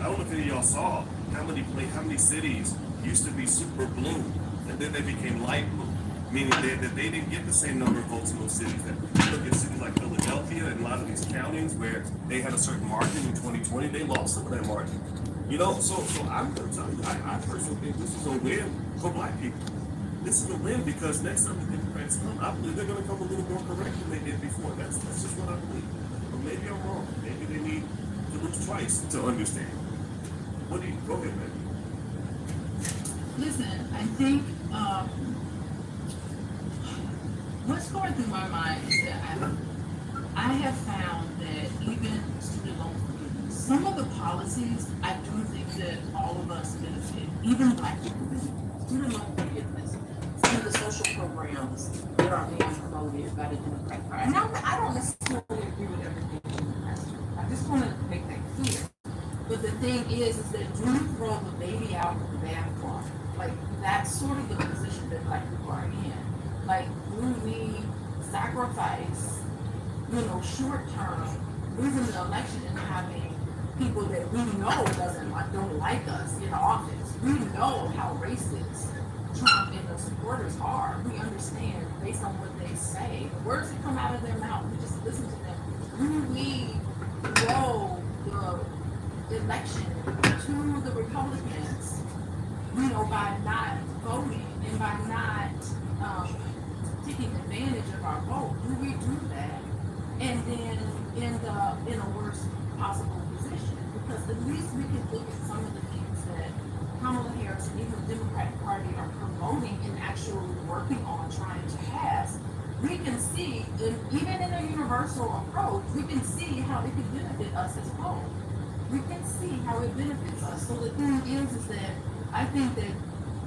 don't know if any of y'all saw how many cities used to be super blue, and then they became light blue, meaning that they didn't get the same number of votes in those cities. That look at cities like Philadelphia and a lot of these counties where they had a certain margin in 2020, they lost some of that margin. You know, so I'm gonna tell you, I personally think this is a win for black people. This is a win because next time the Democrats come, I believe they're gonna come a little more correct than they did before. That's just what I believe. But maybe I'm wrong. Maybe they need to lose twice to understand. What do you go ahead, man? Listen, I think what's going through my mind is that I have found that even student loan forgiveness, some of the policies I do think that all of us benefit, even black people benefit. Student loan forgiveness, some of the social programs that are being promoted by the Democratic Party. And I don't necessarily agree with everything in the past. I just want to make that clear. But the thing is that do you throw the baby out with the bathwater? Like, that's sort of the position that black people are in. Like, do we sacrifice, short term, losing the election and having people that we know don't like us in office? We know how racist Trump and the supporters are. We understand based on what they say, the words that come out of their mouth, we just listen to them. Do we throw the election to the Republicans, by not voting and by not taking advantage of our vote? Do we do that and then end up in a worse possible position? Because at least we can look at some of the things that Kamala Harris and even the Democratic Party are promoting and actually working on trying to pass. We can see, even in a universal approach, we can see how it could benefit us as whole. We can see how it benefits us. So the thing is that I think that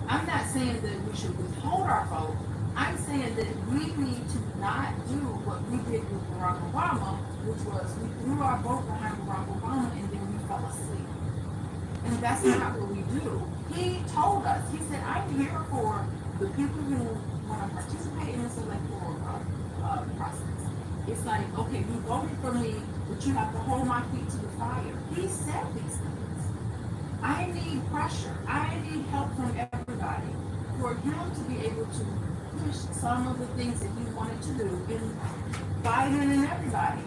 I'm not saying that we should withhold our vote. I'm saying that we need to not do what we did with Barack Obama, which was we threw our vote behind Barack Obama and then we fell asleep. And that's not what we do. He told us, he said, I'm here for the people who want to participate in this electoral process. It's like, okay, you voted for me, but you have to hold my feet to the fire. He said these things. I need pressure. I need help from everybody for him to be able to push some of the things that he wanted to do in Biden and everybody.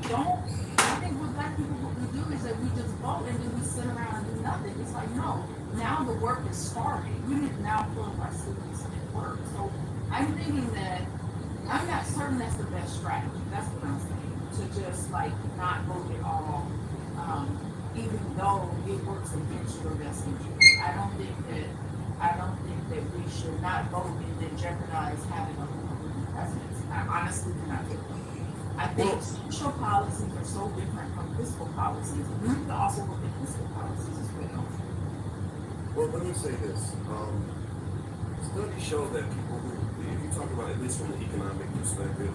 I think with black people, what we do is that we just vote and then we sit around and do nothing. It's like, no, now the work is starting. We need to now pull up our sleeves and work. So I'm thinking that I'm not certain that's the best strategy. That's what I'm saying. To just not vote at all, even though it works against your best interest. I don't think that we should not vote and then jeopardize having a Republican presidency. I honestly do not think that. I think social policies are so different from fiscal policies. We need to also look at fiscal policies as well. Well, let me say this. Studies show that people who, if you talk about at least from the economic perspective,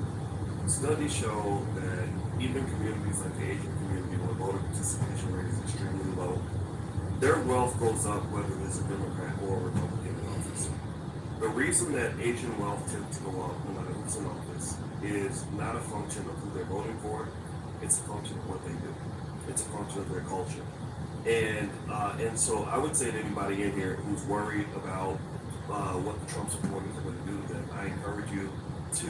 studies show that even communities like the Asian community where voter participation rate is extremely low, their wealth goes up whether there's a Democrat or a Republican in office. The reason that Asian wealth tends to go up no matter who's in office is not a function of who they're voting for, it's a function of what they do. It's a function of their culture. And so I would say to anybody in here who's worried about what the Trump supporters are going to do, then I encourage you to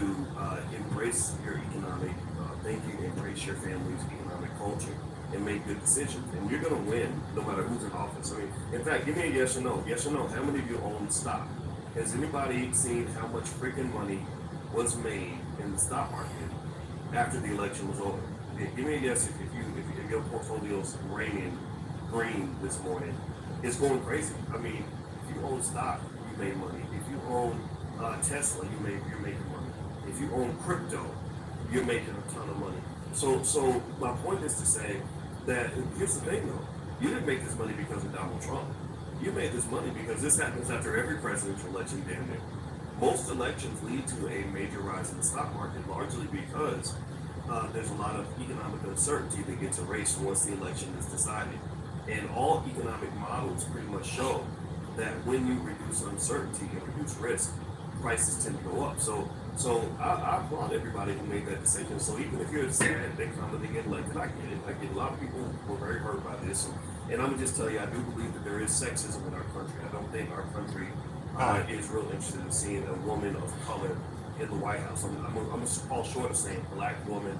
embrace your economic thinking, embrace your family's economic culture, and make good decisions. And you're going to win no matter who's in office. I mean, in fact, give me a yes or no. Yes or no. How many of you own stock? Has anybody seen how much freaking money was made in the stock market after the election was over? Give me a yes if your portfolio's raining green this morning. It's going crazy. I mean, if you own stock, you made money. If you own Tesla, you're making money. If you own crypto, you're making a ton of money. So my point is to say that here's the thing though, you didn't make this money because of Donald Trump. You made this money because this happens after every presidential election, damn near. Most elections lead to a major rise in the stock market, largely because there's a lot of economic uncertainty that gets erased once the election is decided. And all economic models pretty much show that when you reduce uncertainty and reduce risk, prices tend to go up. So I applaud everybody who made that decision. So even if you're sad they come and they get elected, I get it. I get a lot of people were very hurt by this. And I'm gonna just tell you, I do believe that there is sexism in our country. I don't think our country is real interested in seeing a woman of color in the White House. I'm gonna fall short of saying black woman,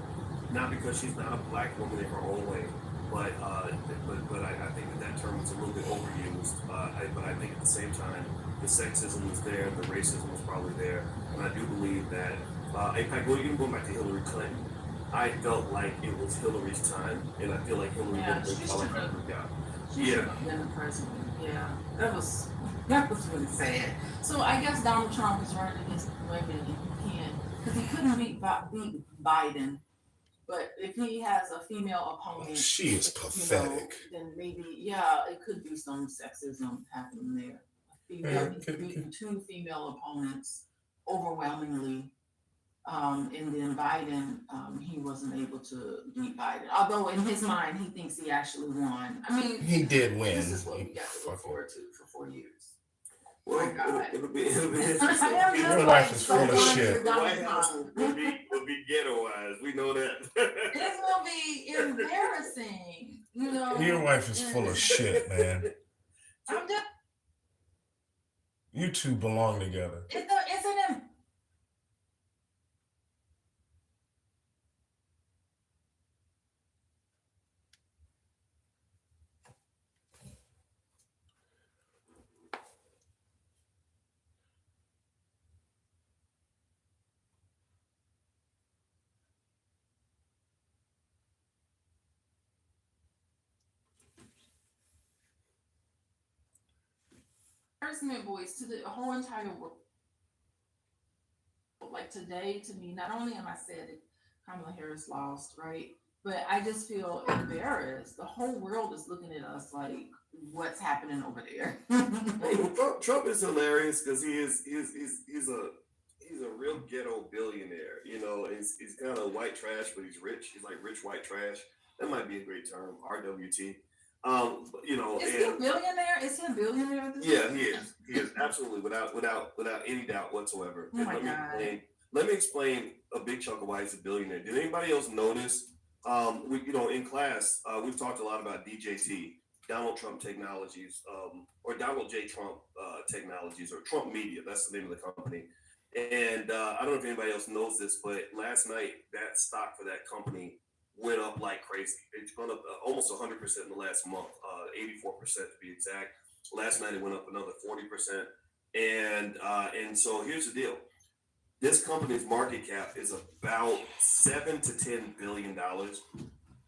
not because she's not a black woman in her own way, but I think that term is a little bit overused. But I think at the same time, the sexism is there, the racism is probably there, and I do believe that. In fact, even going back to Hillary Clinton, I felt like it was Hillary's time, and I feel like Hillary Yeah, did a great job. she should have been the president. Yeah, that was really sad. So I guess Donald Trump is running against women and he can't, because he couldn't beat Biden. But if he has a female opponent, she is pathetic. Then maybe, yeah, it could be some sexism happening there. Two female opponents overwhelmingly. And then Biden, he wasn't able to beat Biden. Although in his mind, he thinks he actually won. I mean, he did win. This is what we got to look forward to for 4 years. Well, it'll be interesting. Your wife is full of shit. The White House will be ghettoized. We know that. It's gonna be embarrassing. Your wife is full of shit, man. I'm just. You two belong together. It's an. Embarrassment voice to the whole entire world. Like today, to me, not only am I sad that Kamala Harris lost, right? But I just feel embarrassed. The whole world is looking at us like, what's happening over there? Trump is hilarious because he's a real ghetto billionaire. He's kind of white trash, but he's rich. He's like rich white trash. That might be a great term, RWT. Is he a billionaire? Is he a billionaire? Yeah, he is. He is absolutely without any doubt whatsoever. Oh my God. Let me explain a big chunk of why he's a billionaire. Did anybody else notice? In class, we've talked a lot about DJT, Donald Trump Technologies, or Donald J. Trump Technologies, or Trump Media. That's the name of the company. And I don't know if anybody else knows this, but last night that stock for that company went up like crazy. It's gone up almost 100% in the last month, 84% to be exact. Last night it went up another 40%. And so here's the deal. This company's market cap is about $7 to $10 billion.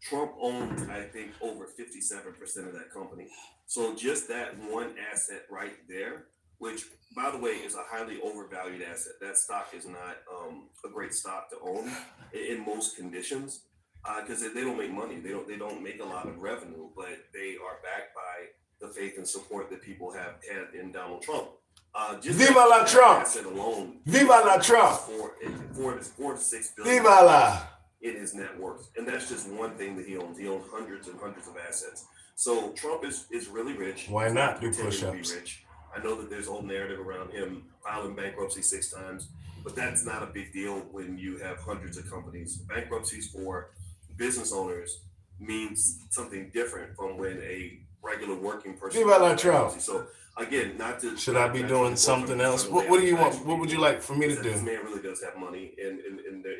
Trump owns, I think, over 57% of that company. So just that one asset right there, which, by the way, is a highly overvalued asset. That stock is not a great stock to own in most conditions because they don't make money. They don't make a lot of revenue, but they are backed by the faith and support that people have had in Donald Trump. Viva la Trump! Alone, Viva la Trump! 4 to 6 billion. Viva la! In his net worth. And that's just one thing that he owns. He owns hundreds and hundreds of assets. So Trump is really rich. Why not do push-ups? I know that there's a whole narrative around him filing bankruptcy 6 times, but that's not a big deal when you have hundreds of companies. Bankruptcies for business owners means something different from when a regular working person. Viva la Trump! So again, not to. Should I be doing something else? What do you want? What would you like for me to do? This man really does have money, and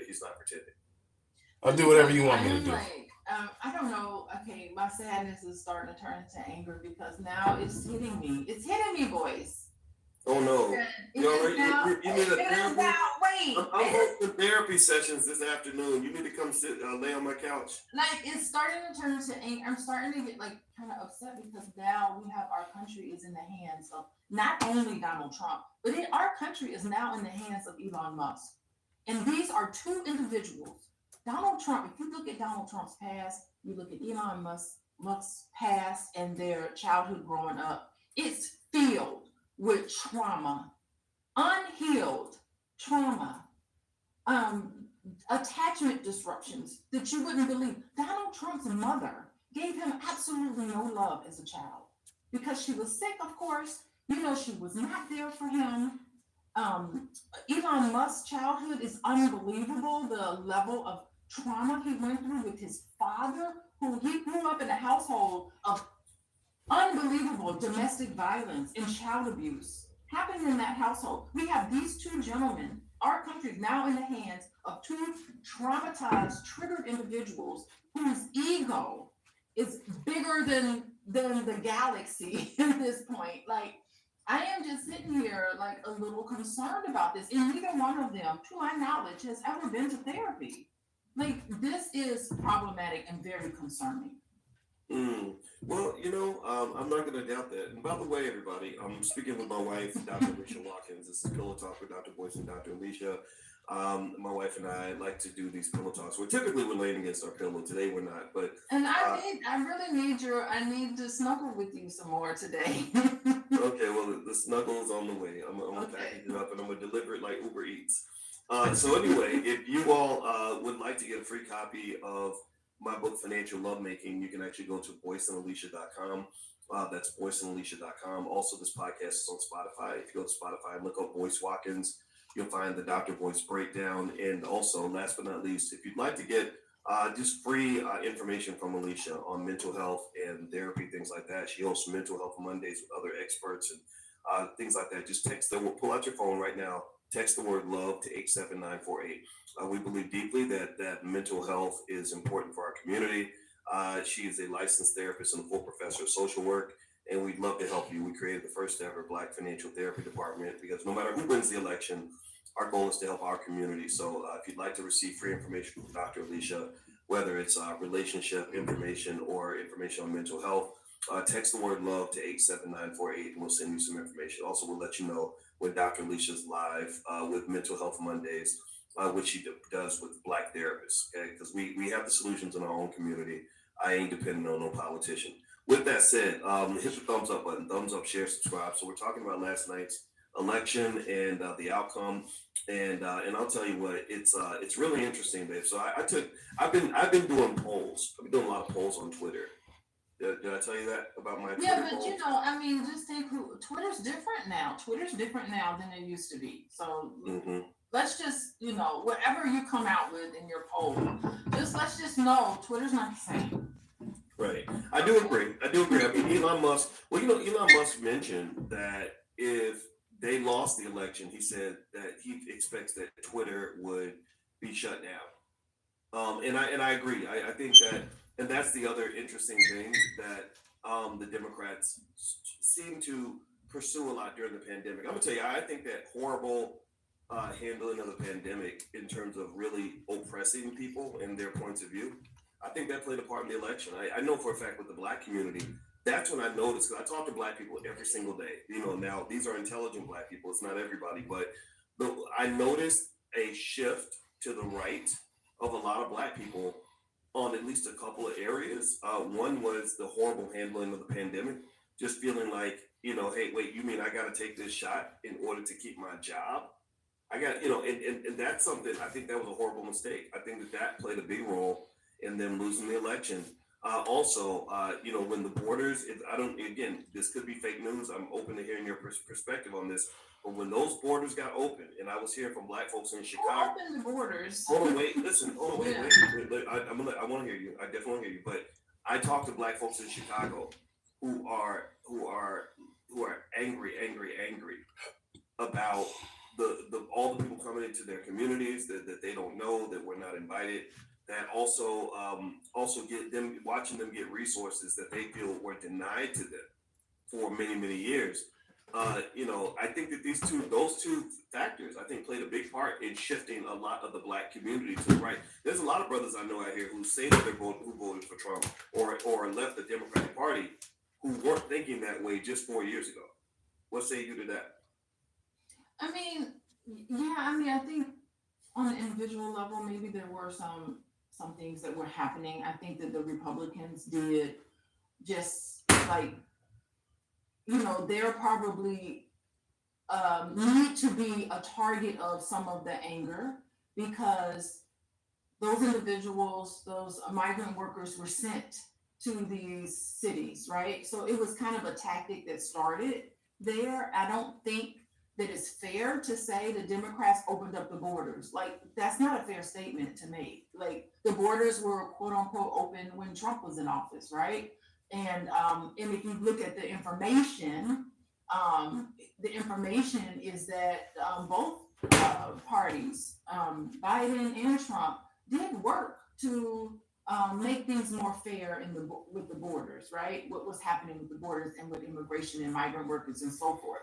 he's not pretending. I'll do whatever you want me to do. I don't know. Okay, my sadness is starting to turn into anger because now it's hitting me. It's hitting me, boys. Oh no! You need a therapy. Wait, I'm hosting therapy sessions this afternoon. You need to come sit, lay on my couch. Like it's starting to turn into anger. I'm starting to get like kind of upset because now we have our country is in the hands of not only Donald Trump, but our country is now in the hands of Elon Musk, and these are two individuals. Donald Trump, if you look at Donald Trump's past, you look at Elon Musk's past and their childhood growing up, it's filled with trauma, unhealed trauma, attachment disruptions that you wouldn't believe. Donald Trump's mother gave him absolutely no love as a child because she was sick, of course. She was not there for him. Elon Musk's childhood is unbelievable. The level of trauma he went through with his father, who he grew up in a household of Unbelievable domestic violence and child abuse happened in that household. We have these two gentlemen. Our country is now in the hands of two traumatized, triggered individuals whose ego is bigger than the galaxy at this point. Like, I am just sitting here like a little concerned about this. And neither one of them, to my knowledge, has ever been to therapy. Like, this is problematic and very concerning. Mm. Well, I'm not going to doubt that. And by the way, everybody, I'm speaking with my wife, Dr. Alicia Watkins. This is Pillow Talk with Dr. Boyce and Dr. Alicia. My wife and I like to do these pillow talks. We're laying against our pillow. Today we're not, but And I need to snuggle with you some more today. okay. Well, the snuggle is on the way. I'm gonna Okay. package it up and I'm gonna deliver it like Uber Eats. So anyway, if you all would like to get a free copy of my book Financial Lovemaking, you can actually go to boyceandalicia.com. That's boyceandalicia.com. Also, this podcast is on Spotify. If you go to Spotify and look up Boyce Watkins, you'll find the Dr. Boyce breakdown. And also, last but not least, if you'd like to get just free information from Alicia on mental health and therapy, things like that. She hosts Mental Health Mondays with other experts and things like that. Just text them. We'll pull out your phone right now. Text the word love to 87948. We believe deeply that mental health is important for our community. She is a licensed therapist and a full professor of social work, and we'd love to help you. We created the first ever Black financial therapy department because no matter who wins the election, our goal is to help our community. So if you'd like to receive free information from Dr. Alicia, whether it's relationship information or information on mental health, text the word love to 87948 and we'll send you some information. Also, we'll let you know when Dr. Alicia's live with Mental Health Mondays, which she does with Black therapists, okay? Because we have the solutions in our own community. I ain't depending on no politician. With that said, hit the thumbs up button, thumbs up, share, subscribe. So we're talking about last night's election and the outcome. And I'll tell you what, it's really interesting, babe. So I've been doing polls. I've been doing a lot of polls on Twitter. Did I tell you that about my Yeah, Twitter but polls? I mean, just think Twitter's different now. Twitter's different now than it used to be. So Mm-hmm. let's just, whatever you come out with in your poll, let's just know Twitter's not the same. Right. I do agree. I mean, Elon Musk. Well, Elon Musk mentioned that if they lost the election, he said that he expects that Twitter would be shut down. And I agree. I think that, and that's the other interesting thing that the Democrats seem to pursue a lot during the pandemic. I'm gonna tell you, I think that horrible handling of the pandemic in terms of really oppressing people and their points of view, I think that played a part in the election. I know for a fact with the Black community, that's when I noticed, because I talk to Black people every single day. Now these are intelligent Black people. It's not everybody, but I noticed a shift to the right of a lot of Black people on at least a couple of areas. One was the horrible handling of the pandemic, just feeling like, hey, wait, you mean I got to take this shot in order to keep my job? I got, and that's something, I think that was a horrible mistake. I think that played a big role in them losing the election. Also, when the borders, again, this could be fake news. I'm open to hearing your perspective on this. But when those borders got open, and I was hearing from Black folks in Chicago. Open the borders. Hold on, wait, listen, hold on, wait. I want to hear you. I definitely want to hear you. But I talked to Black folks in Chicago who are angry about the all the people coming into their communities that they don't know, that were not invited, that also get them, watching them get resources that they feel were denied to them for many years. I think that those two factors, I think, played a big part in shifting a lot of the Black community to the right. There's a lot of brothers I know out here who say that who voted for Trump or left the Democratic Party, who weren't thinking that way just 4 years ago. What say you to that? I mean, I think on an individual level, maybe there were some things that were happening. I think that the Republicans did just like, they're probably need to be a target of some of the anger because those individuals, those migrant workers were sent to these cities, right? So it was kind of a tactic that started there. I don't think that it's fair to say the Democrats opened up the borders. Like, that's not a fair statement to make. Like, the borders were quote unquote open when Trump was in office, right? And if you look at the information is that both parties, Biden and Trump, did work to make things more fair with the borders, right? What was happening with the borders and with immigration and migrant workers and so forth.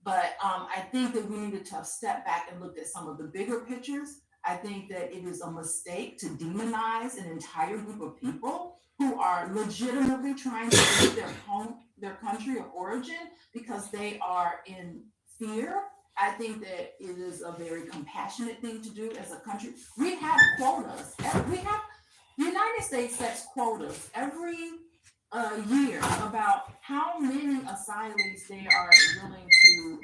But I think that we needed to step back and look at some of the bigger pictures. I think that it is a mistake to demonize an entire group of people who are legitimately trying to leave their country of origin because they are in fear. I think that it is a very compassionate thing to do as a country. We have quotas. The United States sets quotas every year about how many asylees they are willing to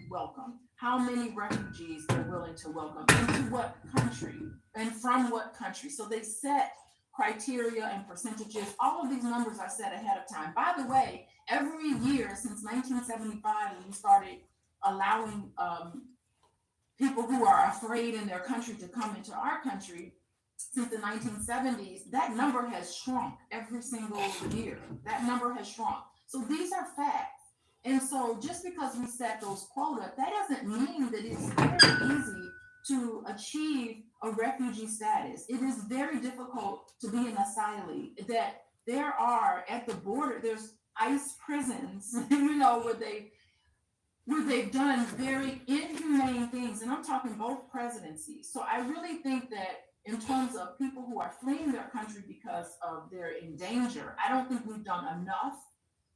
welcome, how many refugees they're willing to welcome, into what country and from what country. So they set criteria and percentages. All of these numbers are set ahead of time. By the way, every year since 1975, when we started allowing people who are afraid in their country to come into our country, since the 1970s, that number has shrunk every single year. That number has shrunk. So these are facts. And so just because we set those quotas, that doesn't mean that it's very easy to achieve a refugee status. It is very difficult to be an asylee. That there are at the border, there's ICE prisons, where they've done very inhumane things. And I'm talking both presidencies. So I really think that in terms of people who are fleeing their country because of they're in danger, I don't think we've done enough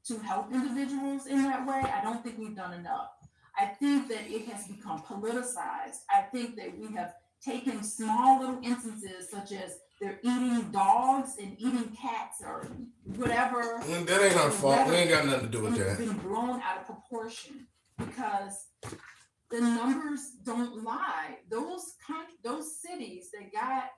to help individuals in that way. I don't think we've done enough. I think that it has become politicized. I think that we have taken small little instances such as they're eating dogs and eating cats or whatever. That ain't our fault. We ain't got nothing to do with that. Been blown out of proportion because the numbers don't lie. Those cities that got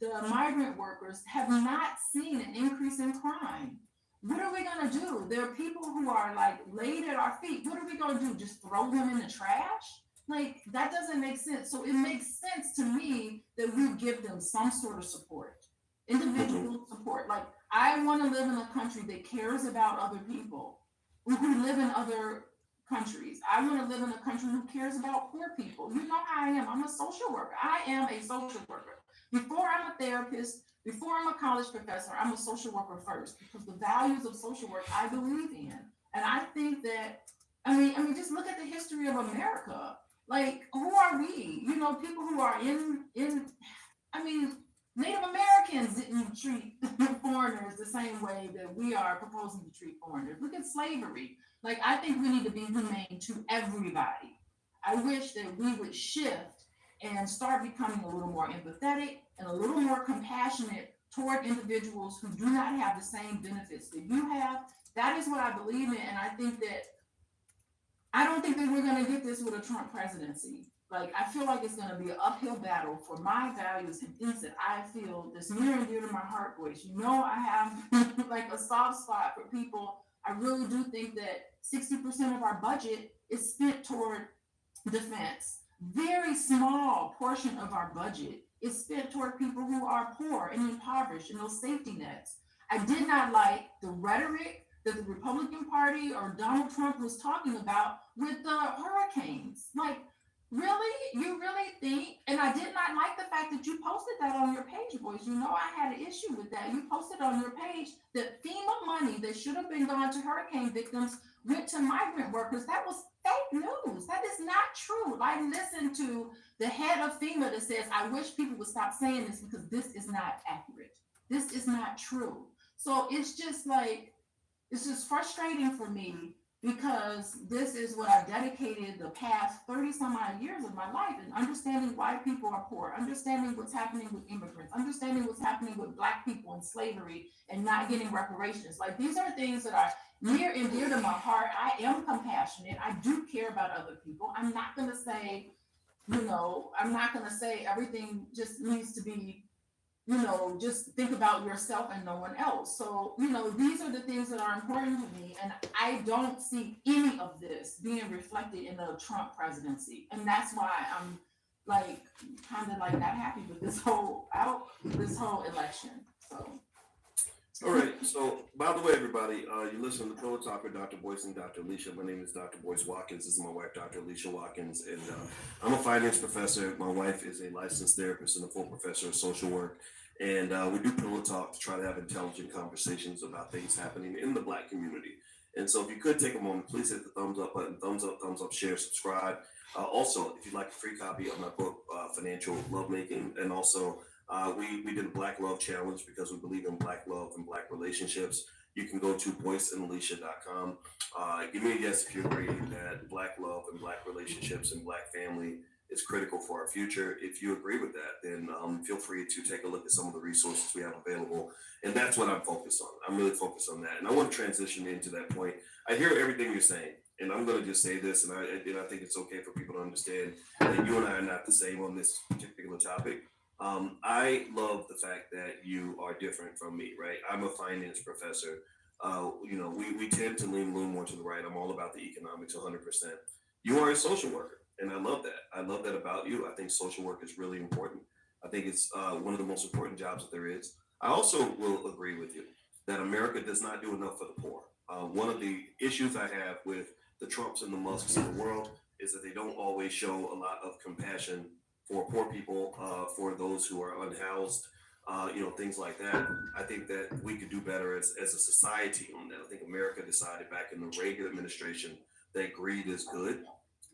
the migrant workers have not seen an increase in crime. What are we going to do? There are people who are like laid at our feet. What are we going to do? Just throw them in the trash? Like, that doesn't make sense. So it makes sense to me that we give them some sort of support, individual support. Like, I want to live in a country that cares about other people who live in other countries. I want to live in a country who cares about poor people. You know how I am. I'm a social worker. I am a social worker. Before I'm a therapist, before I'm a college professor, I'm a social worker first, because the values of social work I believe in. And I think that, I mean, just look at the history of America. Like, who are we? People who are Native Americans didn't treat foreigners the same way that we are proposing to treat foreigners. Look at slavery. Like, I think we need to be humane to everybody. I wish that we would shift and start becoming a little more empathetic and a little more compassionate toward individuals who do not have the same benefits that you have. That is what I believe in. And I don't think that we're going to get this with a Trump presidency. Like, I feel like it's going to be an uphill battle for my values and things that I feel that's near and dear to my heart, Boyce. I have like a soft spot for people. I really do think that 60% of our budget is spent toward defense. Very small portion of our budget is spent toward people who are poor and impoverished and those safety nets. I did not like the rhetoric that the Republican Party or Donald Trump was talking about with the hurricanes. Like, really? You really think? And I did not like the fact that you posted that on your page, Boyce. I had an issue with that. You posted on your page that FEMA money that should have been going to hurricane victims went to migrant workers. That was fake news. That is not true. I listened to the head of FEMA that says, I wish people would stop saying this because this is not accurate. This is not true. So it's just frustrating for me, because this is what I've dedicated the past 30 some odd years of my life, and understanding why people are poor, understanding what's happening with immigrants, understanding what's happening with Black people in slavery and not getting reparations. Like, these are things that are near and dear to my heart. I am compassionate. I do care about other people. I'm not going to say, everything just needs to be, just think about yourself and no one else. So, these are the things that are important to me. And I don't see any of this being reflected in the Trump presidency. And that's why I'm kind of not happy with this whole election. So All right. So, by the way, everybody, you listen to Pillow Talk with Dr. Boyce and Dr. Alicia. My name is Dr. Boyce Watkins. This is my wife, Dr. Alicia Watkins, and I'm a finance professor. My wife is a licensed therapist and a full professor of social work. And we do Pillow Talk to try to have intelligent conversations about things happening in the Black community. And so, if you could take a moment, please hit the thumbs up button, thumbs up, share, subscribe. Also, if you'd like a free copy of my book, Financial Lovemaking, and also we did a Black Love Challenge because we believe in Black love and Black relationships. You can go to boyceandalicia.com. Give me a yes if you agree that Black love and Black relationships and Black family is critical for our future. If you agree with that, then feel free to take a look at some of the resources we have available. And that's what I'm focused on. I'm really focused on that. And I want to transition into that point. I hear everything you're saying. And I'm going to just say this, and I think it's okay for people to understand that you and I are not the same on this particular topic. I love the fact that you are different from me, right? I'm a finance professor. We tend to lean a little more to the right. I'm all about the economics 100%. You are a social worker, and I love that. I love that about you. I think social work is really important. I think it's one of the most important jobs that there is. I also will agree with you that America does not do enough for the poor. One of the issues I have with the Trumps and the Musks of the world is that they don't always show a lot of compassion for poor people, for those who are unhoused, things like that. I think that we could do better as a society on that. I think America decided back in the Reagan administration that greed is good.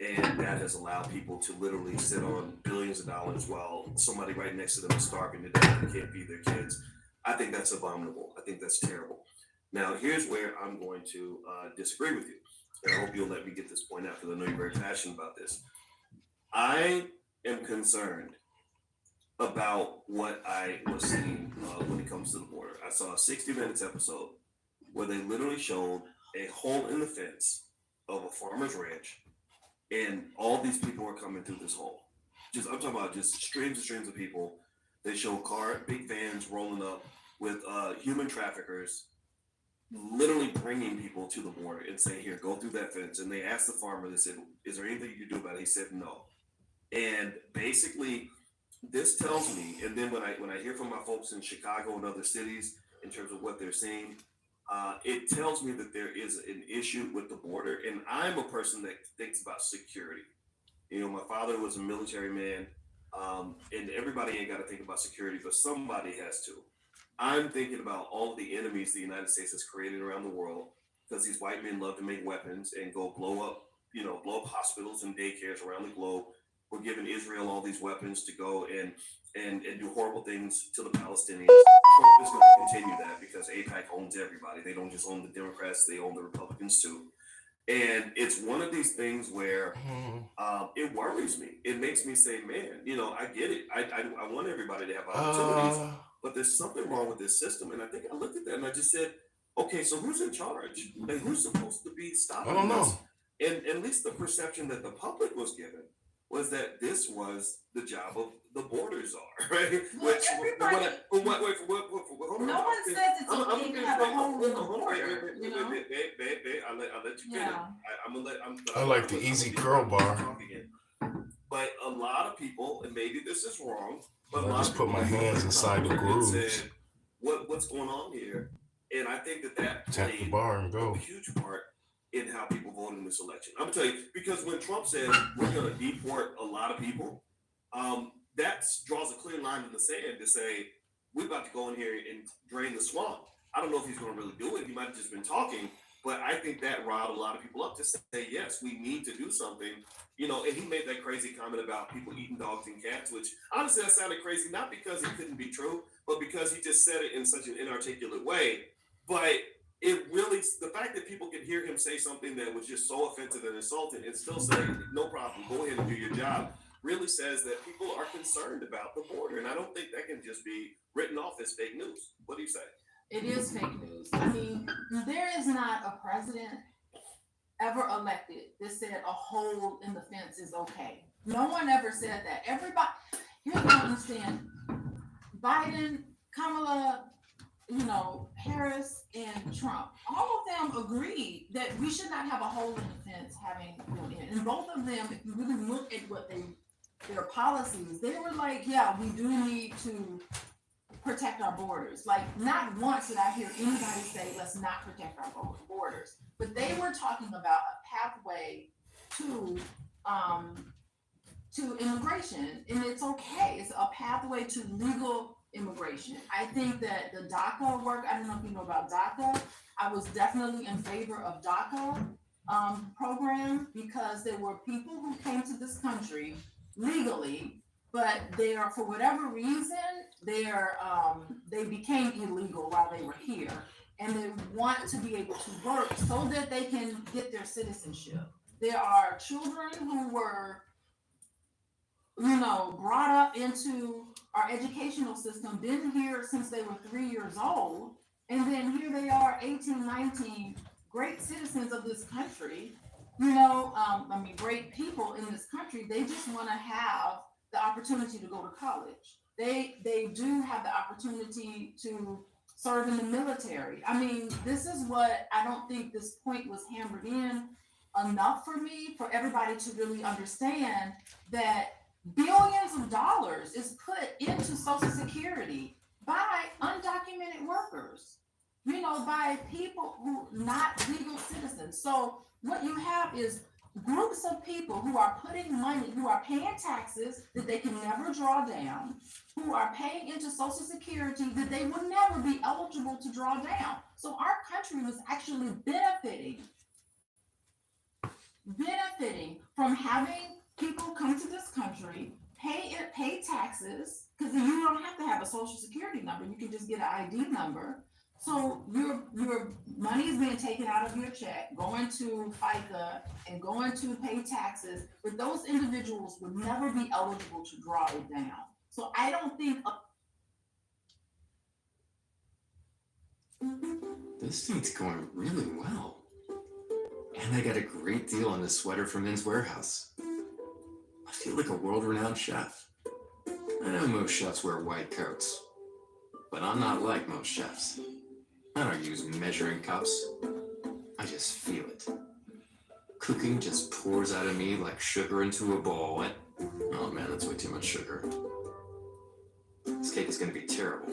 And that has allowed people to literally sit on billions of dollars while somebody right next to them is starving to death and can't feed their kids. I think that's abominable. I think that's terrible. Now, here's where I'm going to disagree with you. And I hope you'll let me get this point out because I know you're very passionate about this. I am concerned about what I was seeing when it comes to the border. I saw a 60 Minutes episode where they literally showed a hole in the fence of a farmer's ranch, and all these people are coming through this hole. I'm talking about just streams and streams of people. They show big vans rolling up with human traffickers, literally bringing people to the border and saying, "Here, go through that fence." And they asked the farmer, they said, "Is there anything you can do about it?" He said, "No." And basically, this tells me, and then when I hear from my folks in Chicago and other cities in terms of what they're seeing, it tells me that there is an issue with the border. And I'm a person that thinks about security. My father was a military man, and everybody ain't got to think about security, but somebody has to. I'm thinking about all of the enemies the United States has created around the world because these white men love to make weapons and go blow up hospitals and daycares around the globe. We're giving Israel all these weapons to go and do horrible things to the Palestinians. Trump is going to continue that because AIPAC owns everybody. They don't just own the Democrats, they own the Republicans too. And it's one of these things where it worries me. It makes me say, man, I get it. I want everybody to have opportunities, but there's something wrong with this system. And I think I looked at that and I just said, okay, so who's in charge? Like, who's supposed to be stopping this? I don't know. And at least the perception that the public was given was that this was the job of the border czar, right? Well, no one says it's okay to have a home in the border. I'll let you finish. I like the easy curl bar. But a lot of people, and maybe this is wrong, but I just put my hands inside the grooves. Said, what's going on here? And I think that tap the bar and go. A huge part in how people vote in this election. I'm gonna tell you, because when Trump said we're gonna deport a lot of people, that draws a clear line in the sand to say we're about to go in here and drain the swamp. I don't know if he's gonna really do it. He might have just been talking, but I think that riled a lot of people up to say, yes, we need to do something. And he made that crazy comment about people eating dogs and cats, which honestly that sounded crazy, not because it couldn't be true, but because he just said it in such an inarticulate way. But it really, the fact that people could hear him say something that was just so offensive and insulting and still say, no problem, go ahead and do your job, really says that people are concerned about the border. And I don't think that can just be written off as fake news. What do you say? It is fake news. I mean, there is not a president ever elected that said a hole in the fence is okay. No one ever said that. Everybody, you have to understand, Biden, Kamala, Harris and Trump, all of them agreed that we should not have a hole in the fence having them in. And both of them, if you really look at what their policies, they were like, yeah, we do need to protect our borders. Like, not once did I hear anybody say, let's not protect our borders. But they were talking about a pathway to immigration, and it's okay. It's a pathway to legal immigration. I think that the DACA work, I don't know if you know about DACA. I was definitely in favor of DACA program, because there were people who came to this country legally, but they are, for whatever reason, they became illegal while they were here, and they want to be able to work so that they can get their citizenship. There are children who were, brought up into our educational system, been here since they were 3 years old, and then here they are, 18, 19, great citizens of this country, great people in this country. They just want to have the opportunity to go to college. They do have the opportunity to serve in the military. I mean, this is what I don't think this point was hammered in enough for me, for everybody to really understand that billions of dollars is put into Social Security by undocumented workers, by people who not legal citizens. So what you have is groups of people who are putting money, who are paying taxes that they can never draw down, who are paying into Social Security that they will never be eligible to draw down. So our country was actually benefiting from having people come to this country, pay taxes, because you don't have to have a Social Security number. You can just get an ID number. So your money is being taken out of your check, going to FICA and going to pay taxes, but those individuals would never be eligible to draw it down. So I don't think this thing's going really well. And I got a great deal on this sweater from Men's Warehouse. I feel like a world-renowned chef. I know most chefs wear white coats, but I'm not like most chefs. I don't use measuring cups. I just feel it. Cooking just pours out of me like sugar into a bowl. Oh man, that's way too much sugar. This cake is gonna be terrible.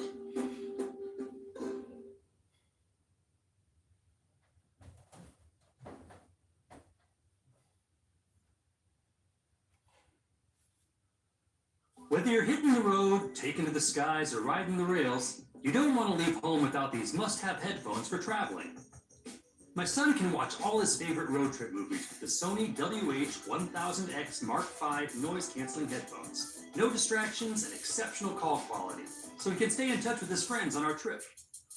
Whether you're hitting the road, taking to the skies, or riding the rails, you don't want to leave home without these must-have headphones for traveling. My son can watch all his favorite road trip movies with the Sony WH-1000X Mark V noise-canceling headphones. No distractions and exceptional call quality, so he can stay in touch with his friends on our trip.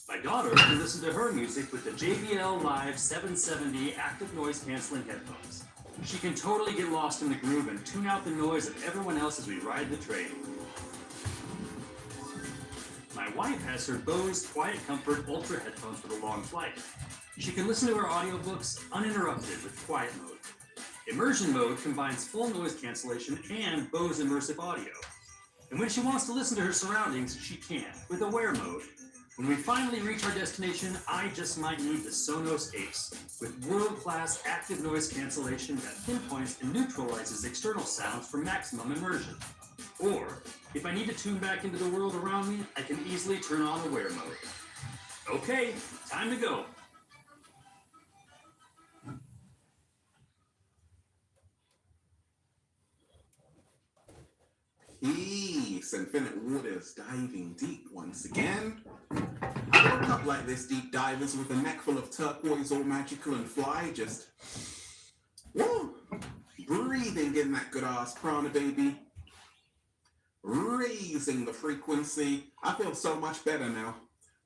My daughter can listen to her music with the JBL Live 770 active noise-canceling headphones. She can totally get lost in the groove and tune out the noise of everyone else as we ride the train. My wife has her Bose Quiet Comfort Ultra headphones for the long flight. She can listen to her audiobooks uninterrupted with quiet mode. Immersion mode combines full noise cancellation and Bose immersive audio. And when she wants to listen to her surroundings, she can, with Aware mode. When we finally reach our destination, I just might need the Sonos Ace, with world-class active noise cancellation that pinpoints and neutralizes external sounds for maximum immersion. Or, if I need to tune back into the world around me, I can easily turn on Aware mode. Okay, time to go. Peace, Infinite Waters diving deep once again. I woke up like this, deep divers, with a neck full of turquoise, all magical and fly, just woo, breathing in that good ass prana, baby. Raising the frequency. I feel so much better now.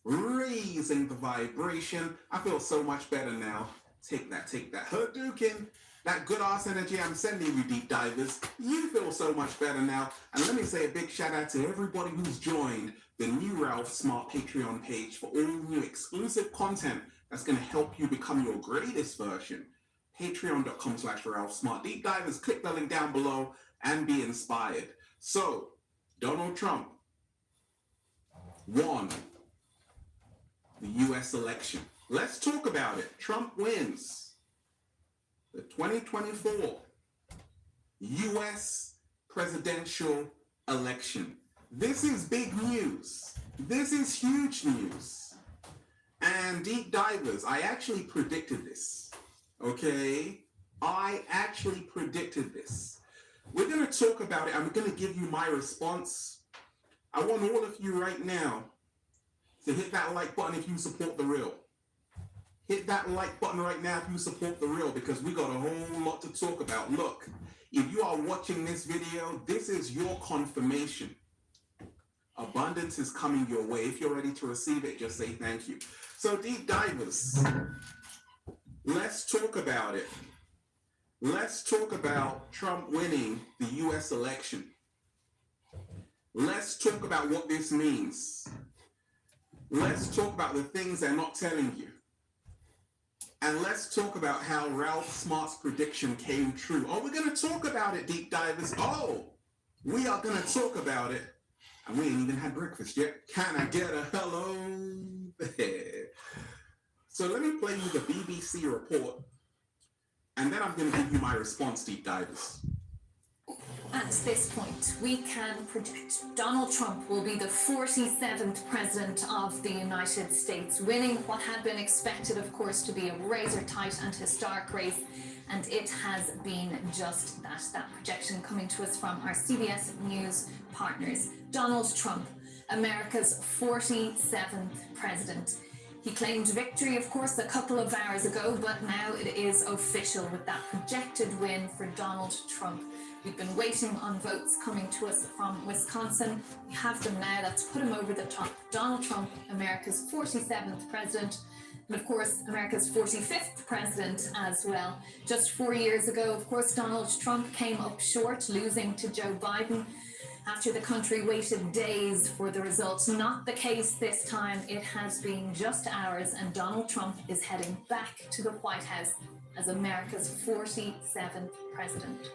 Raising the vibration. I feel so much better now. Take that. Hadouken. That good ass energy I'm sending you, deep divers. You feel so much better now. And let me say a big shout out to everybody who's joined the new Ralph Smart Patreon page for all new exclusive content that's going to help you become your greatest version. Patreon.com/Ralph Smart Deep Divers. Click the link down below and be inspired. So, Donald Trump won the US election. Let's talk about it. Trump wins the 2024 US presidential election. This is big news. This is huge news. And deep divers, I actually predicted this. Okay? I actually predicted this. We're going to talk about it. I'm going to give you my response. I want all of you right now to hit that like button if you support the real. Hit that like button right now if you support the real, because we got a whole lot to talk about. Look, if you are watching this video, this is your confirmation. Abundance is coming your way. If you're ready to receive it, just say thank you. So deep divers, let's talk about it. Let's talk about Trump winning the US election. Let's talk about what this means. Let's talk about the things they're not telling you. And let's talk about how Ralph Smart's prediction came true. Oh, we're going to talk about it, deep divers. Oh, we are going to talk about it. And we ain't even had breakfast yet. Can I get a hello there? So let me play you the BBC report, and then I'm going to give you my response, deep divers. At this point, we can predict Donald Trump will be the 47th president of the United States, winning what had been expected, of course, to be a razor-tight and historic race. And it has been just that. That projection coming to us from our CBS News partners. Donald Trump, America's 47th president. He claimed victory, of course, a couple of hours ago, but now it is official with that projected win for Donald Trump. We've been waiting on votes coming to us from Wisconsin. We have them now. Let's put him over the top. Donald Trump, America's 47th president. And of course, America's 45th president as well. Just 4 years ago, of course, Donald Trump came up short, losing to Joe Biden after the country waited days for the results. Not the case this time. It has been just hours, and Donald Trump is heading back to the White House as America's 47th president.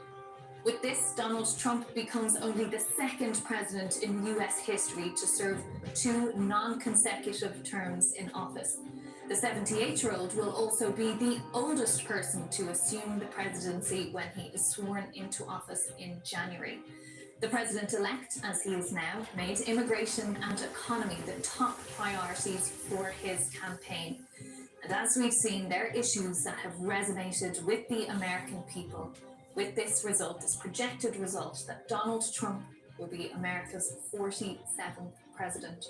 With this, Donald Trump becomes only the second president in US history to serve 2 non-consecutive terms in office. The 78-year-old will also be the oldest person to assume the presidency when he is sworn into office in January. The president-elect, as he is now, made immigration and economy the top priorities for his campaign. And as we've seen, they're issues that have resonated with the American people. With this result, this projected result, that Donald Trump will be America's 47th president.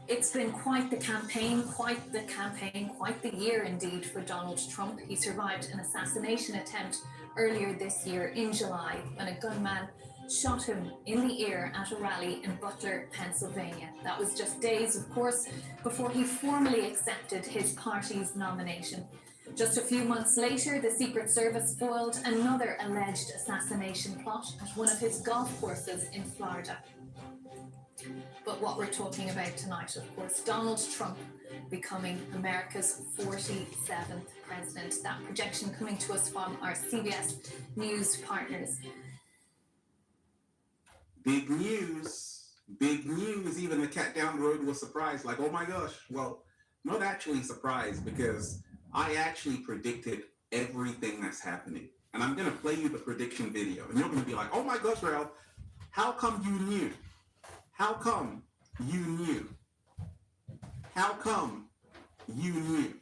It's been quite the campaign, quite the year indeed for Donald Trump. He survived an assassination attempt earlier this year in July when a gunman shot him in the ear at a rally in Butler, Pennsylvania. That was just days, of course, before he formally accepted his party's nomination. Just a few months later, the Secret Service foiled another alleged assassination plot at one of his golf courses in Florida. But what we're talking about tonight, of course, Donald Trump becoming America's 47th president. That projection coming to us from our CBS News partners. Big news, big news. Even the cat down the road was surprised, like, oh my gosh. Well, not actually surprised, because I actually predicted everything that's happening. And I'm going to play you the prediction video. And you're going to be like, oh my gosh, Ralph, how come you knew? How come you knew? How come you knew?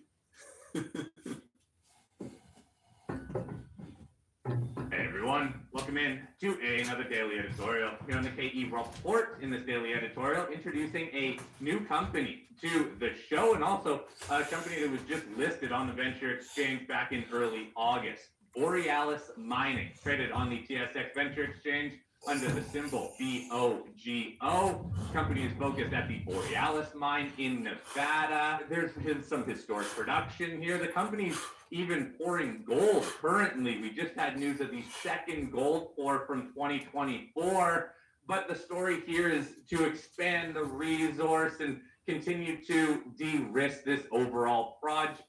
Hey everyone, welcome in to another daily editorial here on the KE Report. In this daily editorial, introducing a new company to the show, and also a company that was just listed on the Venture Exchange back in early August. Borealis Mining, traded on the TSX Venture Exchange under the symbol BOGO. Company is focused at the Borealis mine in Nevada. There's been some historic production here. The company's even pouring gold currently. We just had news of the second gold pour from 2024. But the story here is to expand the resource and continue to de-risk this overall project.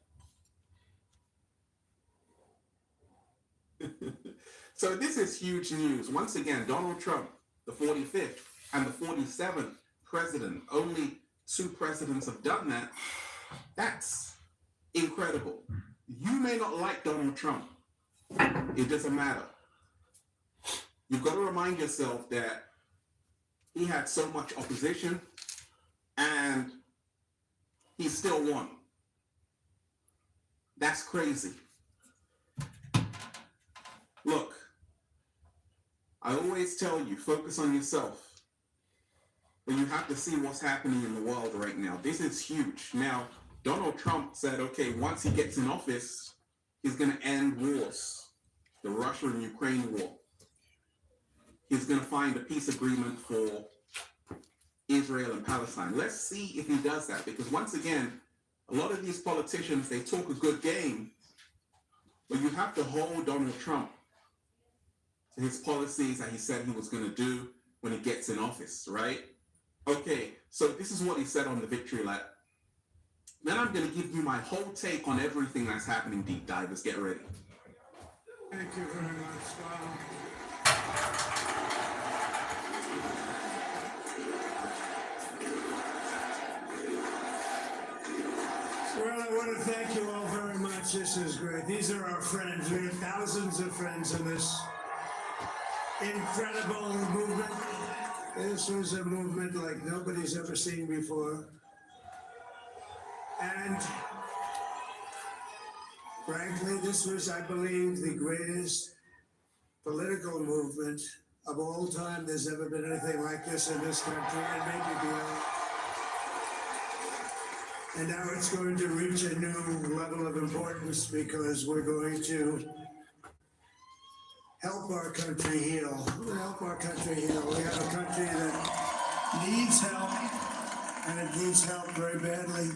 So this is huge news. Once again, Donald Trump, the 45th and the 47th president. Only 2 presidents have done that. That's incredible. You may not like Donald Trump. It doesn't matter. You've got to remind yourself that he had so much opposition. and he still won. That's crazy. Look, I always tell you, focus on yourself. But you have to see what's happening in the world right now. This is huge. Now, Donald Trump said, okay, once he gets in office, he's going to end wars. The Russia and Ukraine war. He's going to find a peace agreement for Israel and Palestine. Let's see if he does that, because once again, a lot of these politicians, they talk a good game, but you have to hold Donald Trump to his policies that he said he was going to do when he gets in office, right? Okay, so this is what he said on the victory lap. Then I'm going to give you my whole take on everything that's happening, deep divers. Get ready. Thank you very much. Wow. Well, I want to thank you all very much. This is great. These are our friends. We have thousands of friends in this incredible movement. This was a movement like nobody's ever seen before. And frankly, this was, I believe, the greatest political movement of all time. There's never been anything like this in this country, and maybe beyond. And now it's going to reach a new level of importance because we're going to help our country heal. Help our country heal. We have a country that needs help, and it needs help very badly.